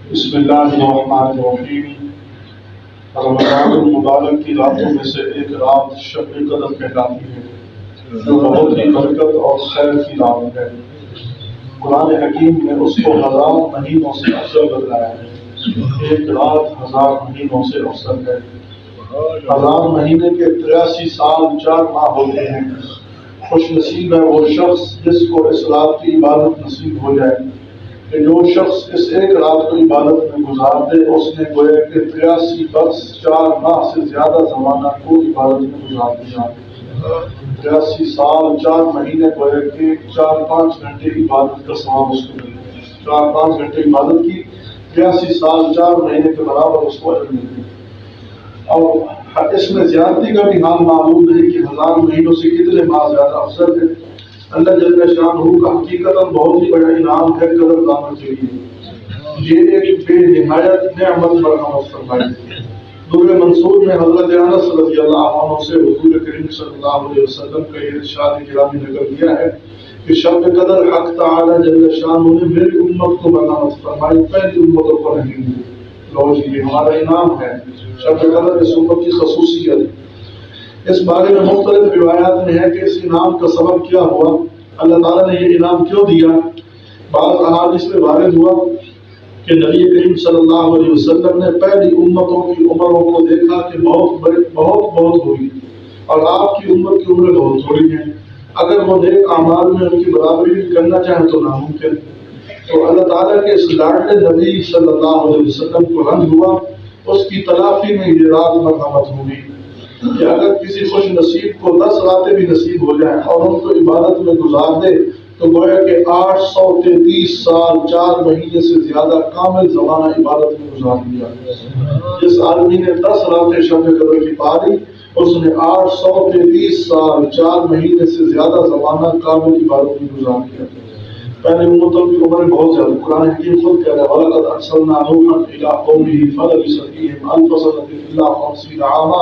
بسم اللہ الرحمن الرحیم۔ رمضان المبارک کی راتوں میں سے ایک رات شب قدر کہلاتی ہے، جو بہت ہی برکت اور خیر کی رات ہے۔ قرآن حکیم نے اس کو 1000 مہینوں سے افضل بتلایا ہے۔ ایک رات 1000 مہینوں سے افضل ہے۔ 1000 مہینے کے 83 سال 4 ماہ ہوتے ہیں۔ خوش نصیب ہے وہ شخص جس کو اس رات کی عبادت نصیب ہو جائے کہ جو شخص اس ایک رات کو عبادت میں گزار دے، اس نے گویا کہ 83 برس 4 ماہ سے زیادہ زمانہ کو عبادت میں گزار دیا۔ 83 سال 4 مہینے گویا کہ 4-5 گھنٹے عبادت کا ثواب اس کو ملتا ہے۔ 4-5 گھنٹے عبادت کی 83 سال 4 مہینے کے برابر اس کو اجر ملتے ہیں۔ اور اس میں زیادتی کا بھی حال معلوم نہیں کہ 1000 مہینوں سے کتنے ماہ زیادہ افضل ہے۔ اللہ جل شانہ کا حقیقت بہت ہی بڑا انعام ہے قدر دانوں کے لیے۔ یہ ایک بے نہایت نعمت برآمد فرمائی۔ در منصور میں حضرت انس رضی اللہ عنہ سے حضور کریم صلی اللہ علیہ وسلم کا یہ ارشاد گرامی نقل کیا ہے کہ شب قدر حق تعالی جل شانہ نے میری امت کو برآمد فرمائی، پہلی امتوں کو نہیں دی۔ لو جی یہ ہمارا انعام ہے۔ شب قدر اس امت کی خصوصیت ہے۔ اس بارے میں مختلف روایات میں ہے کہ اس انعام کا سبب کیا ہوا، اللہ تعالیٰ نے یہ انعام کیوں دیا۔ بعض احادیث میں وارد ہوا کہ نبی کریم صلی اللہ علیہ وسلم نے پہلی امتوں کی عمروں کو دیکھا کہ بہت ہوئی اور آپ کی امت کی عمریں بہت تھوڑی ہیں، اگر وہ نیک اعمال میں ان کی برابری بھی کرنا چاہیں تو ناممکن۔ تو اللہ تعالیٰ کے اس لاڈلے نبی صلی اللہ علیہ وسلم کو رنج ہوا، اس کی تلافی میں یہ رات مرحمت ہوگی کہ اگر کسی خوش نصیب کو 10 راتیں بھی نصیب ہو جائیں اور ان کو عبادت میں گزار دے تو گویا کہ 833 سال 4 مہینے سے زیادہ کامل زمانہ عبادت میں گزار دیا۔ جس آدمی نے 10 راتیں شب قدر کی پاری، اس نے 833 سال 4 مہینے سے زیادہ زمانہ کامل عبادت میں گزار دیا۔ پہلے امتوں کی عمریں بہت زیادہ، قرآن حکیم خود کہہ رہا ہے وَلَقَدْ أَرْسَلْنَا نُوحًا إِلَىٰ قَوْمِهِ فَلَبِثَ فِيهِمْ أَلْفَ سَنَةٍ إِلَّا 50 عَامًا۔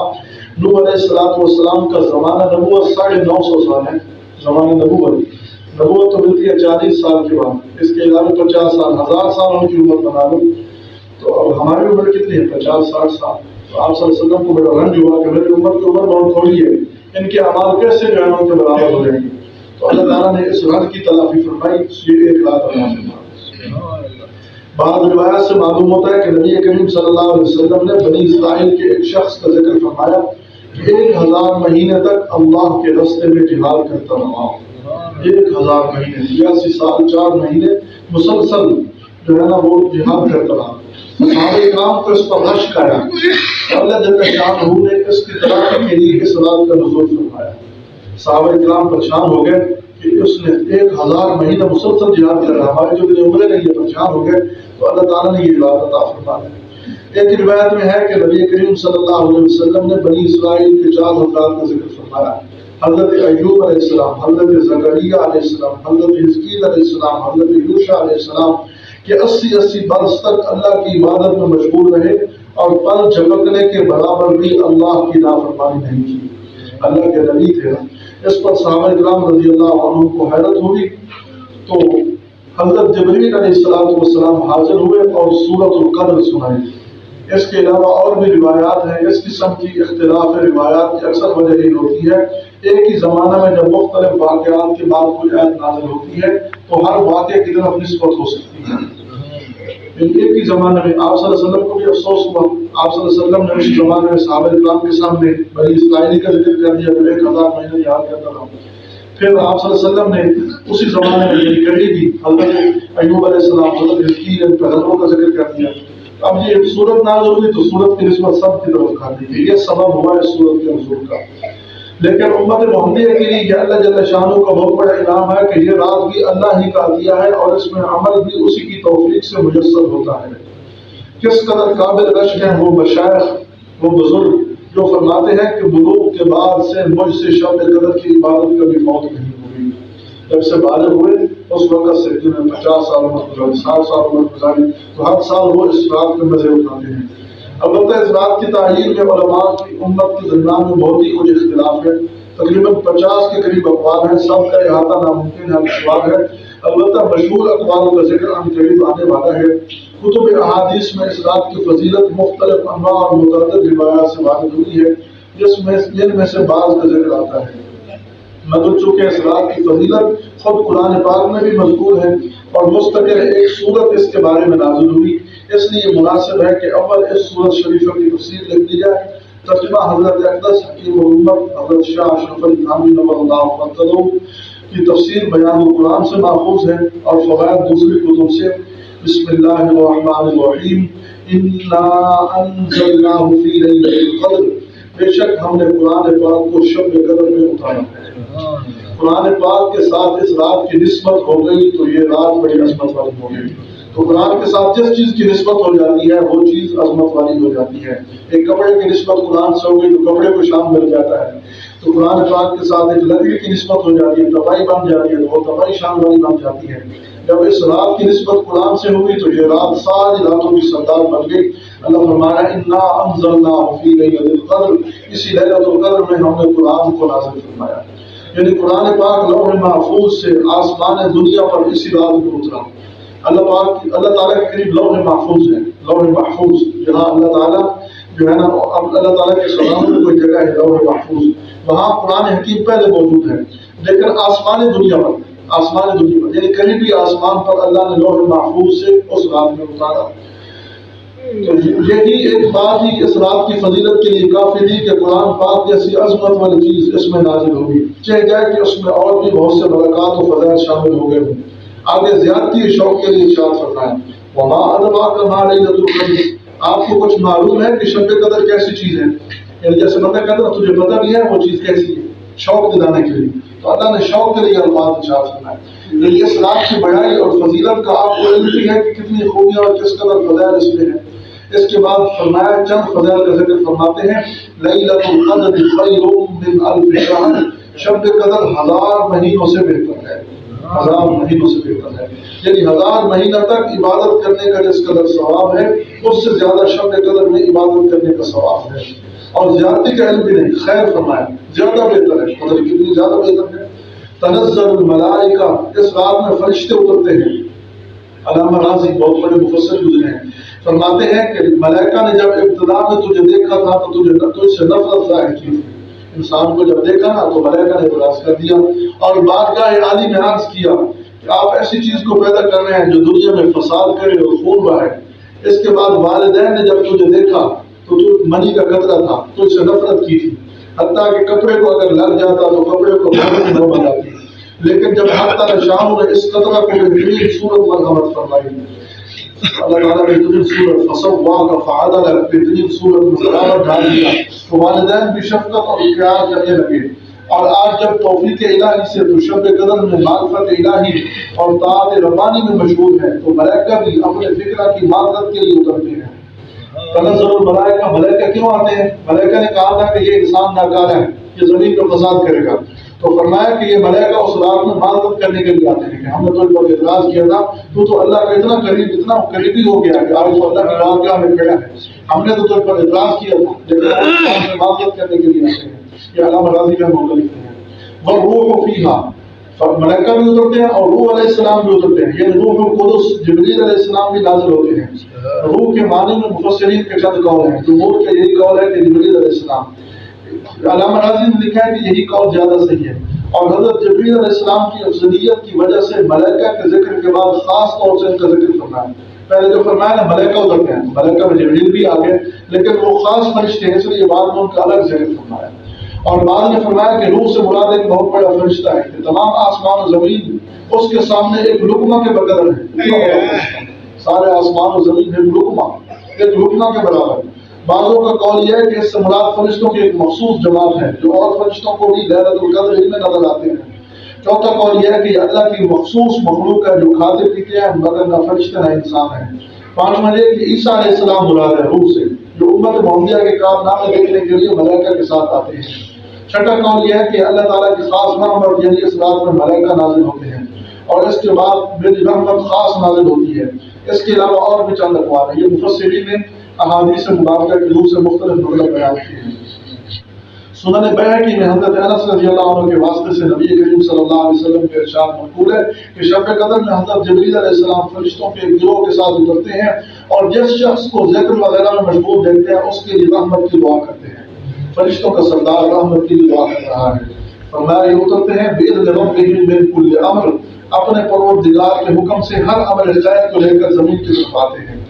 نوح علیہ السلام کا زمانہ نبوت 950 سال ہے۔ زمانہ نبوت تو ملتی ہے 40 سال کے بعد، اس کے علاوہ 50 سال 1000 سال ان کی عمر بنا لو تو اب ہماری عمر کتنی ہے؟ 50-60 سال۔ تو آپ صلی اللہ علیہ وسلم کو بڑا رنج ہوا کہ میری عمر کی عمر بہت تھوڑی ہے، ان کے اعمال کیسے جو ہے ان کے برابر ہو جائیں گے۔ تو اللہ تعالیٰ نے اس رنج کی تلافی فرمائی، یہ ایک رات اللہ۔ بعض روایات سے معلوم ہوتا ہے کہ نبی کریم صلی اللہ علیہ وسلم نے بنی اسرائیل کے ایک شخص کا ذکر فرمایا کہ 1000 مہینے تک اللہ کے راستے میں جہاد کرتا رہا۔ 1000 مہینے 83 سال 4 مہینے مسلسل جو ہے نا وہ جہاد کرتا رہا۔ صحابہ کرام کو اس پر رشک آیا، اللہ جل شانہ نے اس کی تلافی کے لیے اس رات کا نزول فرمایا۔ صحابہ کرام پریشان ہو گئے کہ اس نے 1000 مہینہ مسلسل جہاد کر رہا، ہماری جو عمریں نہیں ہے، پریشان ہو گئے۔ تو اللہ تعالیٰ نے یہ رات عطا فرمایا۔ ایک روایت میں ہے کہ نبی کریم صلی اللہ علیہ وسلم نے بنی اسرائیل کے 4 حضرات کا ذکر فرمایا، حضرت ایوب علیہ السلام، حضرت زکریا علیہ السلام، حضرت حزقیل علیہ السلام، حضرت یوشع علیہ السلام کہ 80 برس تک اللہ کی عبادت میں مشغول رہے اور پر جھپکنے کے برابر بھی اللہ کی نافرمانی نہیں کی۔ اللہ کے نبی تھے۔ اس پر صحابہ کرام رضی اللہ عنہ کو حیرت ہوئی تو حضرت جبریل علیہ السلام حاضر ہوئے اور سورۃ القدر سنائی۔ اس کے علاوہ اور بھی روایات ہیں۔ اس قسم کی اختلاف روایات کی اکثر وجہ یہ ہوتی ہے ایک ہی زمانہ میں جب مختلف واقعات کے بعد کوئی آیت نازل ہوتی ہے تو ہر واقعے کی طرف نسبت ہو سکتی ہے۔ ایک ہی زمانے میں آپ صلی اللہ علیہ وسلم کو بھی افسوس ہوا، آپ صلی اللہ علیہ وسلم نے اسی زمانے میں صحابہ کرام کے سامنے بنی اسرائیل کا ذکر کر دیا، 1000 مہینے یاد کرتا رہا۔ پھر آپ صلی اللہ علیہ وسلم نے اسی زمانے میں میری کڑی بھی حضرت ایوب علیہ السلام، حضرت حزقیل ان پیغمبروں کا ذکر کر دیا۔ اب یہ صورت نازل ہوئی تو صورت کی نسبت سب کی طرف کر دی گئی، یہ سبب ہوا ہے صورت کے نزول کا۔ لیکن امت محمدیہ کے لیے یہ اللہ جل شانہ کا بہت بڑا انعام ہے کہ یہ رات بھی اللہ ہی کا عطیہ ہے اور اس میں عمل بھی اسی کی توفیق سے میسر ہوتا ہے۔ کس قدر قابل رشک ہیں وہ مشائخ، وہ بزرگ جو فرماتے ہیں کہ بلوغ کے بعد سے مجھ سے شب قدر کی عبادت کبھی موت نہیں ہوئی۔ جب سے بالغ ہوئے اس وقت سے جنہیں 50 سال عمر گزاری، 60 سال عمر گزاری، تو ہر سال وہ اس رات کے مزے اٹھاتے ہیں۔ البتہ اس رات کی تعین میں علماء کی امت کے درمیان میں بہت ہی کچھ اختلاف ہے، تقریباً 50 کے قریب اقوال ہیں، سب کا احاطہ ناممکن ہے، سوال ہے۔ البتہ مشہور اقوال کا ذکر عن قریب آنے والا ہے۔ کتب احادیث میں اس رات کی فضیلت مختلف انواع اور متعدد روایات سے وارد ہوئی ہے، جن میں سے بعض کا ذکر آتا ہے۔ مگر چونکہ اس رات کی فضیلت خود قرآن پاک میں بھی مذکور ہے اور مستقل ایک سورت اس کے بارے میں نازل ہوئی، اس لیے مناسب ہے کہ اول اس سورت شریفہ کی تفسیر لکھ دی جائے۔ ترجمہ حضرت اقدس حکیم الامت حضرت شاہ اشرف علی تھانوی نور اللہ مرتضی کی تفسیر بیان القرآن سے ماخوذ ہے اور فوائد دوسری کتب سے۔ بسم اللہ الرحمن الرحیم، انا انزلناہ فی لیلۃ القدر، بے شک ہم نے قرآن پاک کو شب قدر میں اتارا ہے۔ قرآن پاک کے ساتھ اس رات کی نسبت ہو گئی تو یہ رات بڑی عظمت والی ہو گئی۔ تو قرآن کے ساتھ جس چیز کی نسبت ہو جاتی ہے وہ چیز عظمت والی ہو جاتی ہے۔ ایک کپڑے کی نسبت قرآن سے ہو گئی تو کپڑے کو شان مل جاتا ہے۔ تو قرآن پاک کے ساتھ ایک لکڑی کی نسبت ہو جاتی ہے، تباہی بن جاتی ہے، تو وہ تباہی شان والی بن جاتی ہے۔ جب اس رات کی نسبت قرآن سے ہوئی تو یہ رات ساری راتوں کی سردار بن گئی۔ اللہ فرمایا انا انزلناہ فی لیلۃ القدر، اسی لیلۃ القدر میں ہم نے قرآن کو نازل فرمایا۔ یعنی قرآن پاک لوح محفوظ سے آسمان دنیا پر اسی رات کو اترا۔ اللہ تعالیٰ کے قریب لوح محفوظ ہے، لوح محفوظ جہاں اللہ تعالیٰ جو ہے نا، اللہ تعالیٰ کے کلام میں کوئی جگہ ہے لوح محفوظ، وہاں قرآن حکیم پہلے موجود ہے، لیکن آسمان دنیا پر یعنی قریبی آسمان پر اللہ نے لوح محفوظ سے اس رات میں اتارا۔ تو یہی ایک بات ہی اس رات کی فضیلت کے لیے کافی تھی کہ قرآن پاک جیسی عظمت والی چیز اس میں نازل ہوگی، چاہے جائے کہ اس میں اور بھی بہت سے برکات و فضائل شامل ہو گئے ہوں۔ آگے زیادتی شوق کے لیے ارشاد فرمائیں وما ادراک ما لیلۃ القدر، آپ کو کچھ معلوم ہے کہ شب قدر کیسی چیز ہے؟ یعنی جیسے بندہ کہتا ہے تجھے پتہ بھی ہے وہ چیز کیسی ہے، شوق دلانے کے لیے۔ تو اللہ نے شوق کے لیے الفاظ ارشاد فرمائے۔ لیکن اس رات کی بڑائی اور فضیلت کا آپ کو علم بھی ہے کہ کتنی خوبیاں اور کس قدر فضائل اس میں ہیں۔ اس کے بعد فرمایا چند فضائل کا ذکر فرماتے ہیں، لیلۃ القدر خیر من الف شہر، شب قدر 1000 مہینوں سے بہتر ہے، 1000 مہینوں سے بہتر ہے۔ یعنی 1000 مہینہ تک عبادت کرنے کا جس قدر ثواب ہے اس سے زیادہ شب قدر میں عبادت کرنے کا ثواب ہے۔ اور زیادتی کا علم بھی نہیں، خیر فرمایا زیادہ بہتر ہے، قدر کتنی زیادہ بہتر ہے۔ تنزل الملائکہ، اس رات میں فرشتے اترتے ہیں۔ علامہ راضی بہت بڑے مفسر گزرے ہیں، فرماتے ہیں کہ ملائکہ نے جب ابتدا میں تجھے دیکھا تھا تو تجھ سے نفرت ظاہر کی تھی۔ انسان کو جب دیکھا نا تو ملائکہ نے اعتراض کر دیا اور بارگاہ عالی میں عرض کیا کہ آپ ایسی چیز کو پیدا کر رہے ہیں جو دنیا میں فساد کرے اور خون بہائے۔ اس کے بعد والدین نے جب تجھے دیکھا تو تو منی کا قطرہ تھا، تجھ سے نفرت کی تھی، حتیٰ کہ کپڑے کو اگر لگ جاتا تو کپڑے کو نہ بناتی، لیکن جب حتی شام نے اس قطرہ کو بہترین صورت مرحمت فرمائی، اللہ تعالیٰ نے بہترین صورت فصواک فعدلک، بہترین صورت میں برابر ڈال دیا، تو والدین بھی شفقت اور پیار کرنے لگے۔ اور آج جب توفیق الہی سے تو شب قدر میں معرفت الہی اور طاعت ربانی میں مشغول ہے تو ملائکہ بھی اپنے فکرہ کی معرفت کے لیے اترتے ہیں۔ تنزل الملائکہ، ملائکہ کیوں آتے ہیں؟ ملائکہ نے کہا تھا کہ یہ انسان ناکار ہے، یہ زمین پر فساد کرے گا، تو فرمایا کہ یہ ملائکہ اس رات میں معذرت کرنے کے لیے آتے ہیں کہ ہم نے تو پر اعتراض کیا تھا، تو اللہ کا اتنا قریبی ہو گیا کہ آج تو اللہ کی واقعہ میں کھڑا ہے، ہم نے تو تجھ پر اعتراض کیا تھا، لیکن معذرت کرنے کے لیے آتے ہیں۔ یہ علامہ راضی کا موقع لکھتے ہیں۔ والروح فیہا، ملائکہ بھی اترتے ہیں اور روح علیہ السلام بھی اترتے ہیں، یعنی روح القدس جبریل علیہ السلام بھی نازل ہوتے ہیں۔ روح کے معنی میں مفسرین کے چند قول ہیں، جمہور کا یہی قول ہے کہ جبریل علیہ السلام، علامہ راضی نے لکھا ہے کہ یہی قول زیادہ صحیح ہے۔ اور حضرت جبریل علیہ السلام کی افضلیت کی وجہ سے ملائکہ کے ذکر کے بعد خاص طور سے ان کا ذکر فرمایا۔ پہلے جو فرمایا نا ملائکہ اترتے ہیں، ملائکہ میں جبریل بھی آ گئے، لیکن وہ خاص فرشتے ہیں اس لیے بعد میں ان کا الگ ذکر فرمایا۔ اور بعد نے فرمایا کہ روح سے مراد ایک بہت بڑا فرشتہ ہے کہ تمام آسمان و زمین اس کے سامنے ایک لقمہ کے بقدر ہے، سارے آسمان و زمین ایک لقمہ کے برابر ہے۔ بعضوں کا قول یہ ہے کہ اس سے مراد فرشتوں کی ایک مخصوص جماعت ہے جو اور فرشتوں کو بھی لیلۃ القدر میں نظر آتے ہیں۔ چوتھا قول یہ ہے کہ اللہ کی مخصوص مخلوق ہے جو کھاتے پیتے ہیں مگر نہ فرشتے نہ انسان ہیں۔ پانچواں یہ کہ عیسیٰ علیہ السلام مراد ہے روح سے، جو امت محمدیہ کے کارنامے دیکھنے کے لیے ملائکہ کے ساتھ آتے ہیں۔ چھٹا قول یہ ہے کہ اللہ تعالیٰ کی خاص رحمت یعنی اس رات میں ملائکہ نازل ہوتے ہیں اور اس کے بعد میری رحمت خاص نازل ہوتی ہے۔ اس کے علاوہ اور بھی چند اقوال ہیں، یہ مفسرین نے احادیث مبارکہ کی روح سے مختلف مطلب بیان کیے ہیں۔ سنن بیہقی میں حضرت انس رضی اللہ عنہ کے واسطے سے نبی کریم صلی اللہ علیہ وسلم کے ارشاد منقول ہے کہ شب قدر میں حضرت جبریل علیہ السلام فرشتوں کے ایک گروہ کے ساتھ اترتے ہیں اور جس شخص کو ذکر وغیرہ میں مشغول دیکھتے ہیں اس کے لیے رحمت کی دعا کرتے ہیں۔ فرشتوں کا سردار رحمت کی دعا کر رہا ہے۔ فرمایا یہ اترتے ہیں بِإِذْنِ رَبِّهِمْ مِنْ كُلِّ أَمْرٍ، اپنے پروردگار کے حکم سے ہر عمل خیر کو لے کر زمین کی طرف آتے ہیں۔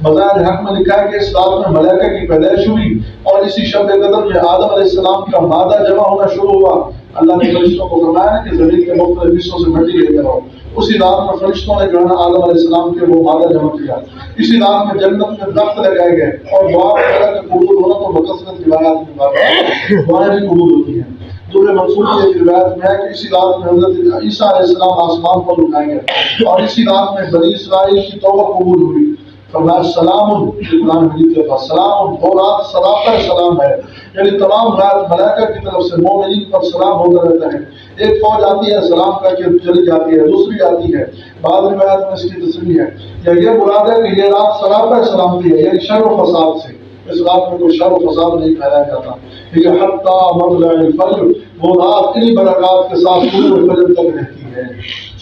مزار حق میں لکھا ہے کہ اس رات میں ملائکہ کی پیدائش ہوئی اور اسی شب قدر میں آدم علیہ السلام کا مادہ جمع ہونا شروع ہوا۔ اللہ نے فرشتوں کو فرمایا کہ زمین کے مختلف حصوں سے مٹی لے کر آؤ۔ اسی رات میں فرشتوں نے جو ہے نا آدم علیہ السلام کے وہ مادہ جمع کیا۔ اسی رات میں جنت میں درخت لگائے گئے اور دعا وغیرہ کے قبول ہونا تو بکثرت روایات میں بات ہے، دعائیں بھی قبول ہوتی ہیں۔ دور منصور کی ایک روایت میں ہے کہ اسی رات میں حضرت عیسیٰ علیہ السلام آسمان پر اٹھائے گئے اور اسی رات میں بنی اسرائیل کی توبہ قبول ہوئی۔ فرمایا سلام، قرآن مجید کے پاس سلام، وہ رات سراپا سلام ہے، یعنی تمام رات ملائکہ کی طرف سے مومنین پر سلام ہوتا رہتا ہے۔ ایک فوج آتی ہے سلام کر کے چلی جاتی ہے، دوسری آتی ہے۔ بعض روایت میں اس کی تصریح ہے یا یہ مراد ہے کہ یہ رات سراپا سلامتی ہے، یعنی شر و فساد سے، اس رات میں کوئی شر و فساد نہیں پھیلایا جاتا۔ یہ حتی مطلع الفجر، وہ رات انہی برکات کے ساتھ طلوع فجر تک رہتی ہے،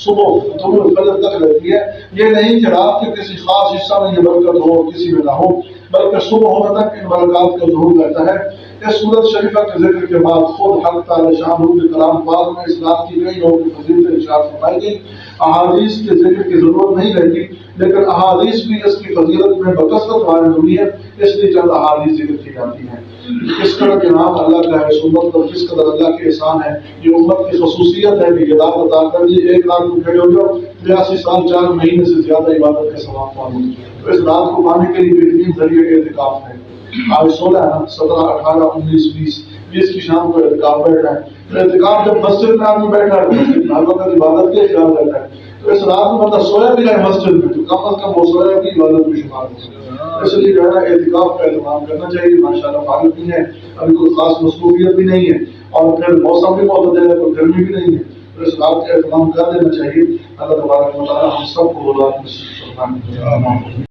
صبح طلوع فجر تک رہتی ہے۔ یہ نہیں کہ رات کے کسی خاص حصہ میں یہ برکت ہو اور کسی میں نہ ہو، بلکہ صبح ہونے تک ان برکات کا ظہور رہتا ہے۔ اس سورت شریفہ کے ذکر کے بعد خود حق تعالی شان کے کلام پاک میں اس رات کی کئی اور فضیلتیں ارشاد فرمائی گئی۔ احادیث کے ذکر کی ضرورت نہیں رہتی، لیکن احادیث بھی اس کی فضیلت میں بکثرت وارد ہوئی ہے، اس لیے چند احادیث ذکر کی جاتی ہیں۔ کس قدر کے نام اللہ کا ہے، اس امت پر کس قدر اللہ کے احسان ہے۔ یہ امت کی خصوصیت ہے کہ ہدایت عطا کر دی، ایک رات کو کھڑے ہو جاؤ 83 سال 4 مہینے سے زیادہ عبادت کا ثواب پاؤ۔ تو اس رات کو پانے کے لیے بہترین ذریعہ اعتکاف ہے۔ آج 16 17 18 19 20 کی شام کو اعتکاف بیٹھ رہا ہے۔ اعتکاف جب مسجد میں آدمی بیٹھا ہے تو مسجد میں ہر وقت عبادت کے خیال رہتا ہے، تو اس رات میں بندہ سویا بھی رہے مسجد میں تو کم از کم وہ سویا کی عبادت میں شمار ہو۔ اس لیے جو ہے نا اعتکاف کا اہتمام کرنا چاہیے۔ ماشاءاللہ فارغ بھی ہے، ابھی کوئی خاص مصروفیت بھی نہیں ہے اور پھر موسم بھی معتدل ہے، کوئی گرمی بھی نہیں ہے، تو اس رات کا اہتمام کر لینا چاہیے۔ اللہ تبارک و تعالی ہم سب کو رات میں